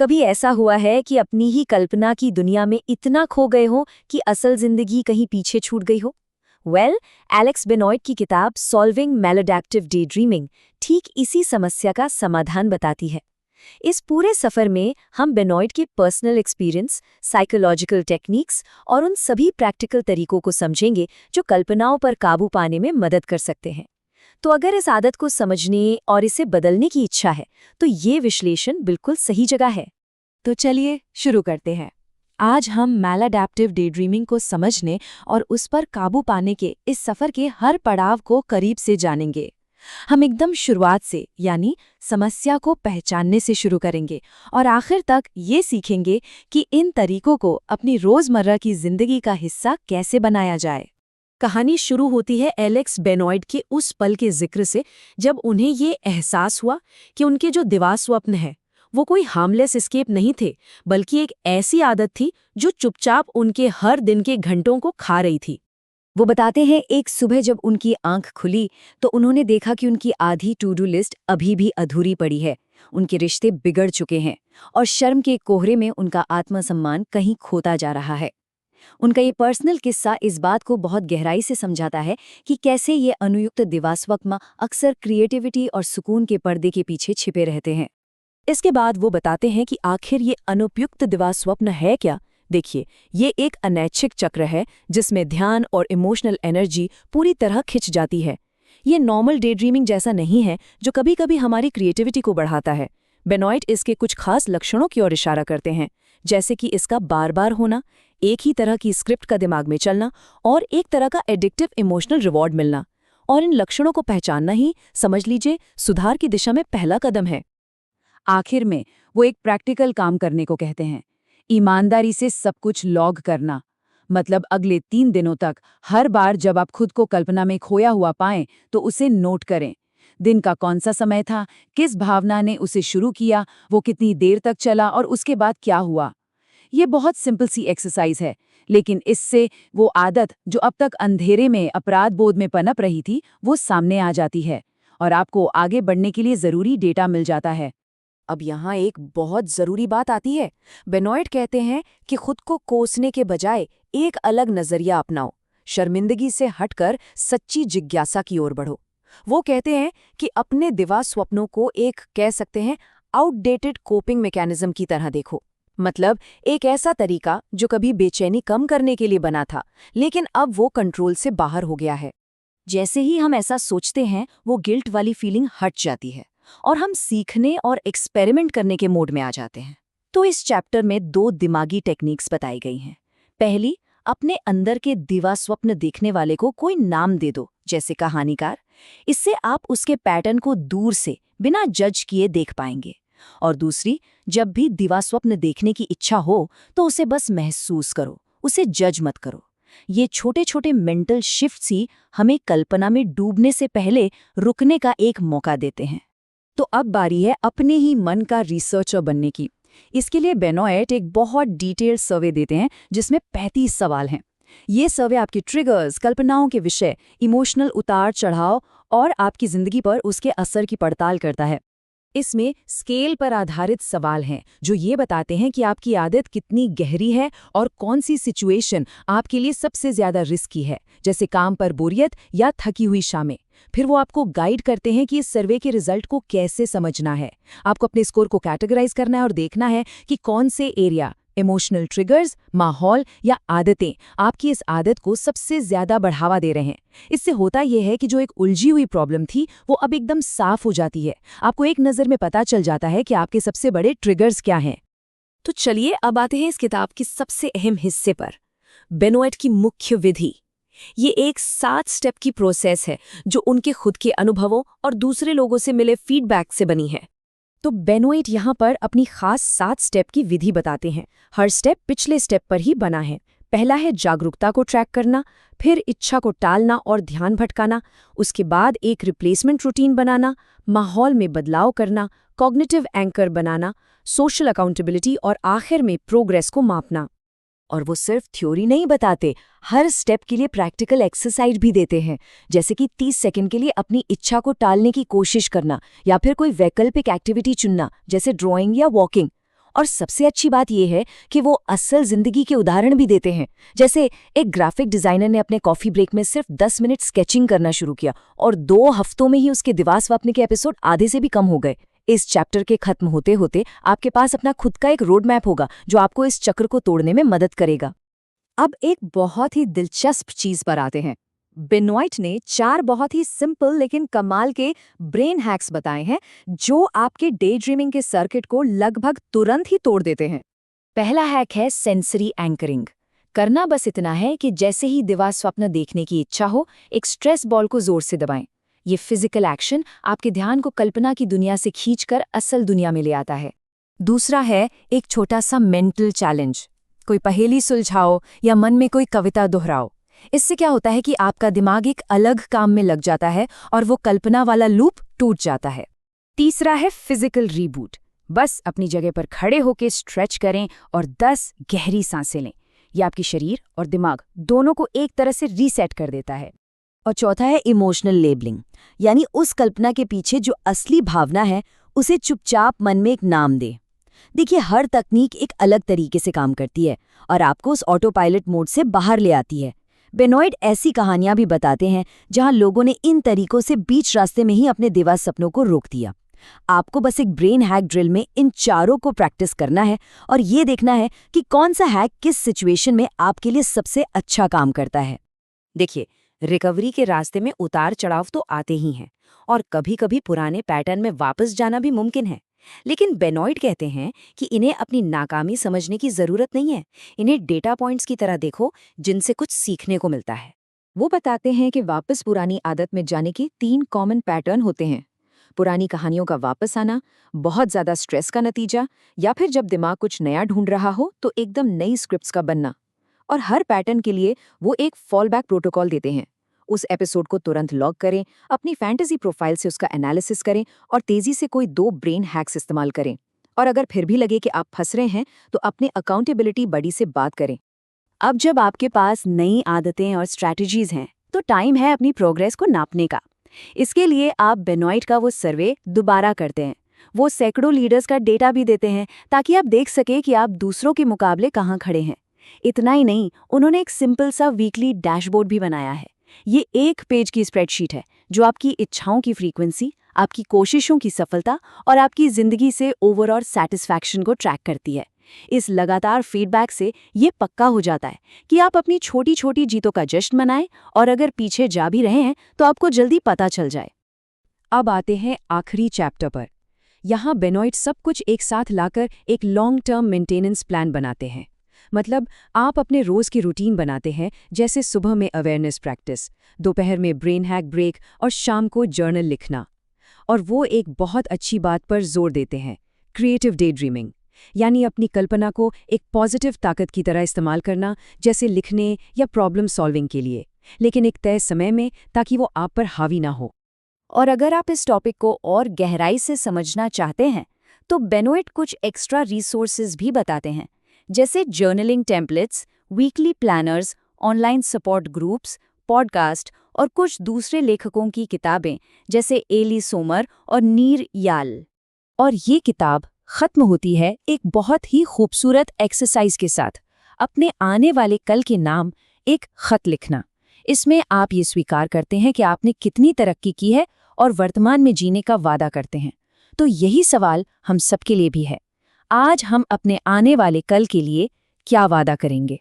कभी ऐसा हुआ है कि अपनी ही कल्पना की दुनिया में इतना खो गए हो कि असल जिंदगी कहीं पीछे छूट गई हो? एलेक्स बेनॉयट की किताब सॉल्विंग मैलाडैप्टिव डे ड्रीमिंग ठीक इसी समस्या का समाधान बताती है। इस पूरे सफर में हम बेनॉयट के पर्सनल एक्सपीरियंस, साइकोलॉजिकल टेक्निक्स और उन सभी प्रैक्टिकल तरीकों को समझेंगे जो कल्पनाओं पर काबू पाने में मदद कर सकते हैं। तो अगर इस आदत को समझने और इसे बदलने की इच्छा है, तो ये विश्लेषण बिल्कुल सही जगह है। तो चलिए शुरू करते हैं। आज हम मैलाडैप्टिव डे ड्रीमिंग को समझने और उस पर काबू पाने के इस सफर के हर पड़ाव को करीब से जानेंगे। हम एकदम शुरुआत से यानी समस्या को पहचानने से शुरू करेंगे और आखिर तक ये सीखेंगे कि इन तरीकों को अपनी रोजमर्रा की जिंदगी का हिस्सा कैसे बनाया जाए। कहानी शुरू होती है एलेक्स बेनॉयट के उस पल के जिक्र से जब उन्हें ये एहसास हुआ कि उनके जो दिवा स्वप्न है वो कोई हार्मलेस एस्केप नहीं थे, बल्कि एक ऐसी आदत थी जो चुपचाप उनके हर दिन के घंटों को खा रही थी। वो बताते हैं, एक सुबह जब उनकी आंख खुली तो उन्होंने देखा कि उनकी आधी टू डू लिस्ट अभी भी अधूरी पड़ी है। उनके रिश्ते बिगड़ चुके हैं और शर्म के कोहरे में उनका आत्मसम्मान कहीं खोता जा रहा है। उनका ये पर्सनल किस्सा इस बात को बहुत गहराई से समझाता है कि कैसे ये अनुयुक्त दिवास्वप्न अक्सर क्रिएटिविटी और सुकून के पर्दे के पीछे छिपे रहते हैं। इसके बाद वो बताते हैं कि आखिर ये अनुपयुक्त दिवास्वप्न है क्या। देखिए, ये एक अनैच्छिक चक्र है जिसमें ध्यान और इमोशनल एनर्जी पूरी तरह खिंच जाती है। ये नॉर्मल डे ड्रीमिंग जैसा नहीं है जो कभी कभी हमारी क्रिएटिविटी को बढ़ाता है। बेनॉयट इसके कुछ खास लक्षणों की ओर इशारा करते हैं, जैसे कि इसका बार बार होना, एक ही तरह की स्क्रिप्ट का दिमाग में चलना और एक तरह का एडिक्टिव इमोशनल रिवॉर्ड मिलना। और इन लक्षणों को पहचानना ही, समझ लीजिए, सुधार की दिशा में पहला कदम है। आखिर में वो एक प्रैक्टिकल काम करने को कहते हैं, ईमानदारी से सब कुछ लॉग करना। मतलब अगले 3 दिनों तक हर बार जब आप खुद को कल्पना में खोया हुआ पाएं तो उसे नोट करें। दिन का कौन सा समय था, किस भावना ने उसे शुरू किया, वो कितनी देर तक चला और उसके बाद क्या हुआ। ये बहुत सिंपल सी एक्सरसाइज है, लेकिन इससे वो आदत जो अब तक अंधेरे में अपराध बोध में पनप रही थी वो सामने आ जाती है और आपको आगे बढ़ने के लिए जरूरी डेटा मिल जाता है। अब यहाँ एक बहुत जरूरी बात आती है। बेनॉयट कहते हैं कि खुद को कोसने के बजाय एक अलग नजरिया अपनाओ, शर्मिंदगी से हटकर सच्ची जिज्ञासा की ओर बढ़ो। वो कहते हैं कि अपने दिवा स्वप्नों को एक, कह सकते हैं, आउटडेटेड कोपिंग मैकेनिज्म की तरह देखो। मतलब एक ऐसा तरीका जो कभी बेचैनी कम करने के लिए बना था, लेकिन अब वो कंट्रोल से बाहर हो गया है। जैसे ही हम ऐसा सोचते हैं, वो गिल्ट वाली फीलिंग हट जाती है और हम सीखने और एक्सपेरिमेंट करने के मोड में आ जाते हैं। तो इस चैप्टर में 2 दिमागी टेक्निक्स बताई गई हैं। पहली, अपने अंदर के दिवा स्वप्न देखने वाले को कोई नाम दे दो, जैसे कहानीकार। इससे आप उसके पैटर्न को दूर से बिना जज किए देख पाएंगे। और दूसरी, जब भी दिवा स्वप्न देखने की इच्छा हो तो उसे बस महसूस करो, उसे जज मत करो। ये छोटे छोटे मेंटल शिफ्ट्स ही हमें कल्पना में डूबने से पहले रुकने का एक मौका देते हैं। तो अब बारी है अपने ही मन का रिसर्चर बनने की। इसके लिए बेनॉयट एक बहुत डिटेल्ड सर्वे देते हैं जिसमें 35 सवाल हैं। ये सर्वे आपके ट्रिगर्स, कल्पनाओं के विषय, इमोशनल उतार चढ़ाव और आपकी जिंदगी पर उसके असर की पड़ताल करता है। इसमें स्केल पर आधारित सवाल हैं जो ये बताते हैं कि आपकी आदत कितनी गहरी है और कौन सी सिचुएशन आपके लिए सबसे ज्यादा रिस्की है, जैसे काम पर बोरियत या थकी हुई शामें। फिर वो आपको गाइड करते हैं कि इस सर्वे के रिजल्ट को कैसे समझना है। आपको अपने स्कोर को कैटेगराइज करना है और देखना है कि कौन से एरिया, इमोशनल ट्रिगर्स, माहौल या आदतें आपकी इस आदत को सबसे ज्यादा बढ़ावा दे रहे हैं। इससे होता यह है कि जो एक उलझी हुई प्रॉब्लम थी वो अब एकदम साफ हो जाती है। आपको एक नज़र में पता चल जाता है कि आपके सबसे बड़े ट्रिगर्स क्या हैं। तो चलिए अब आते हैं इस किताब की सबसे अहम हिस्से पर, बेनॉयट की मुख्य विधि। ये एक 7 स्टेप की प्रोसेस है जो उनके खुद के अनुभवों और दूसरे लोगों से मिले फीडबैक से बनी है। तो बेनॉयट यहाँ पर अपनी खास 7 स्टेप की विधि बताते हैं। हर स्टेप पिछले स्टेप पर ही बना है। पहला है जागरूकता को ट्रैक करना, फिर इच्छा को टालना और ध्यान भटकाना, उसके बाद एक रिप्लेसमेंट रूटीन बनाना, माहौल में बदलाव करना, कॉग्निटिव एंकर बनाना, सोशल अकाउंटेबिलिटी और आखिर में प्रोग्रेस को मापना। और वो सिर्फ थ्योरी नहीं बताते, हर स्टेप के लिए प्रैक्टिकल एक्सरसाइज भी देते हैं, जैसे कि 30 सेकंड के लिए अपनी इच्छा को टालने की कोशिश करना या फिर कोई वैकल्पिक एक्टिविटी चुनना, जैसे ड्राइंग या वॉकिंग। और सबसे अच्छी बात यह है कि वो असल जिंदगी के उदाहरण भी देते हैं। जैसे एक ग्राफिक डिजाइनर ने अपने कॉफी ब्रेक में सिर्फ 10 मिनट स्केचिंग करना शुरू किया और 2 हफ्तों में ही उसके दिवा स्वप्न के एपिसोड आधे से भी कम हो गए। इस चैप्टर के खत्म होते होते आपके पास अपना खुद का एक रोड मैप होगा जो आपको इस चक्र को तोड़ने में मदद करेगा। अब एक बहुत ही दिलचस्प चीज पर आते हैं। बेनॉइट ने 4 बहुत ही सिंपल लेकिन कमाल के ब्रेन हैक्स बताए हैं जो आपके डे ड्रीमिंग के सर्किट को लगभग तुरंत ही तोड़ देते हैं। पहला हैक है सेंसरी एंकरिंग। करना बस इतना है कि जैसे ही दिवा स्वप्न देखने की इच्छा हो, एक स्ट्रेस बॉल को जोर से दबाएं। ये फिजिकल एक्शन आपके ध्यान को कल्पना की दुनिया से खींचकर असल दुनिया में ले आता है। दूसरा है एक छोटा सा मेंटल चैलेंज। कोई पहेली सुलझाओ या मन में कोई कविता दोहराओ। इससे क्या होता है कि आपका दिमाग एक अलग काम में लग जाता है और वो कल्पना वाला लूप टूट जाता है। तीसरा है फिजिकल रीबूट। बस अपनी जगह पर खड़े होकर स्ट्रेच करें और 10 गहरी सांसें लें। यह आपकी शरीर और दिमाग दोनों को एक तरह से रीसेट कर देता है। और चौथा है इमोशनल लेबलिंग, यानी उस कल्पना के पीछे जो असली भावना है उसे चुपचाप मन में एक नाम दे। देखिए, हर तकनीक एक अलग तरीके से काम करती है और आपको उस ऑटो पायलट मोड से बाहर ले आती है। बेनॉइट ऐसी कहानियां भी बताते हैं जहां लोगों ने इन तरीकों से बीच रास्ते में ही अपने दिवा सपनों को रोक दिया। आपको बस एक ब्रेन हैक ड्रिल में इन चारों को प्रैक्टिस करना है और ये देखना है कि कौन सा हैक किस सिचुएशन में आपके लिए सबसे अच्छा काम करता है। देखिए, रिकवरी के रास्ते में उतार चढ़ाव तो आते ही हैं और कभी-कभी पुराने पैटर्न में वापस जाना भी मुमकिन है, लेकिन बेनॉइट कहते हैं कि इन्हें अपनी नाकामी समझने की जरूरत नहीं है। इन्हें डेटा पॉइंट्स की तरह देखो जिनसे कुछ सीखने को मिलता है। वो बताते हैं कि वापस पुरानी आदत में जाने के 3 कॉमन पैटर्न होते हैं। पुरानी कहानियों का वापस आना, बहुत ज्यादा स्ट्रेस का नतीजा, या फिर जब दिमाग कुछ नया ढूंढ रहा हो तो एकदम नई स्क्रिप्ट्स का बनना। और हर पैटर्न के लिए वो एक फॉल बैक प्रोटोकॉल देते हैं। उस एपिसोड को तुरंत लॉग करें, अपनी फैंटेसी प्रोफाइल से उसका एनालिसिस करें और तेजी से कोई 2 ब्रेन हैक्स इस्तेमाल करें। और अगर फिर भी लगे कि आप फंस रहे हैं तो अपने अकाउंटेबिलिटी बडी से बात करें। अब जब आपके पास नई आदतें और स्ट्रैटेजीज हैं तो टाइम है अपनी प्रोग्रेस को नापने का। इसके लिए आप बेनॉइट का वो सर्वे दोबारा करते हैं। वो सैकड़ों लीडर्स का डेटा भी देते हैं ताकि आप देख सके कि आप दूसरों के मुकाबले कहाँ खड़े हैं। इतना ही नहीं, उन्होंने एक सिंपल सा वीकली डैशबोर्ड भी बनाया है। ये 1 पेज की स्प्रेडशीट है जो आपकी इच्छाओं की फ्रीक्वेंसी, आपकी कोशिशों की सफलता और आपकी जिंदगी से ओवरऑल सैटिस्फैक्शन को ट्रैक करती है। इस लगातार फीडबैक से ये पक्का हो जाता है कि आप अपनी छोटी छोटी जीतों का जश्न मनाएं और अगर पीछे जा भी रहे हैं तो आपको जल्दी पता चल जाए। अब आते हैं आखिरी चैप्टर पर। यहाँ बेनॉइट सब कुछ एक साथ लाकर एक लॉन्ग टर्म मेंटेनेंस प्लान बनाते हैं। मतलब आप अपने रोज की रूटीन बनाते हैं, जैसे सुबह में अवेयरनेस प्रैक्टिस, दोपहर में ब्रेन हैक ब्रेक और शाम को जर्नल लिखना। और वो एक बहुत अच्छी बात पर जोर देते हैं, क्रिएटिव डे ड्रीमिंग, यानी अपनी कल्पना को एक पॉजिटिव ताकत की तरह इस्तेमाल करना, जैसे लिखने या प्रॉब्लम सॉल्विंग के लिए, लेकिन एक तय समय में ताकि वो आप पर हावी ना हो। और अगर आप इस टॉपिक को और गहराई से समझना चाहते हैं तो बेनॉइट कुछ एक्स्ट्रा रिसोर्सेज भी बताते हैं, जैसे journaling templates, weekly planners, online support groups, podcast और कुछ दूसरे लेखकों की किताबें जैसे एली सोमर और नीर याल। और ये किताब खत्म होती है एक बहुत ही खूबसूरत एक्सरसाइज के साथ, अपने आने वाले कल के नाम एक खत लिखना। इसमें आप ये स्वीकार करते हैं कि आपने कितनी तरक्की की है और वर्तमान में जीने का वादा करते हैं। तो यही सवाल हम सबके लिए भी है। आज हम अपने आने वाले कल के लिए क्या वादा करेंगे?